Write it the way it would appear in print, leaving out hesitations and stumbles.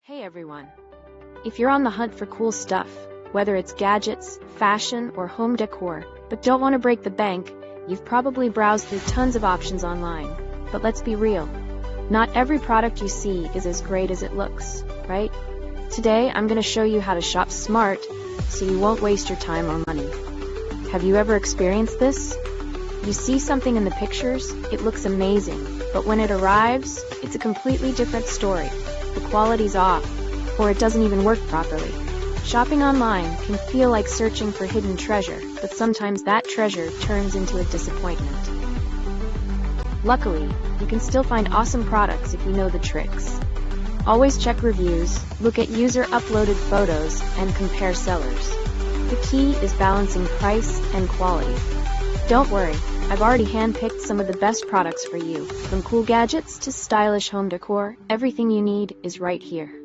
Hey everyone! If you're on the hunt for cool stuff, whether it's gadgets, fashion, or home decor, but don't want to break the bank, you've probably browsed through tons of options online. But let's be real. Not every product you see is as great as it looks, right? Today, I'm going to show you how to shop smart so you won't waste your time or money. Have you ever experienced this? You see something in the pictures, it looks amazing, but when it arrives, it's a completely different story. The quality's off, or it doesn't even work properly. Shopping online can feel like searching for hidden treasure, but sometimes that treasure turns into a disappointment. Luckily, you can still find awesome products if you know the tricks. Always check reviews, look at user-uploaded photos, and compare sellers. The key is balancing price and quality. Don't worry, I've already handpicked some of the best products for you. From cool gadgets to stylish home decor, everything you need is right here.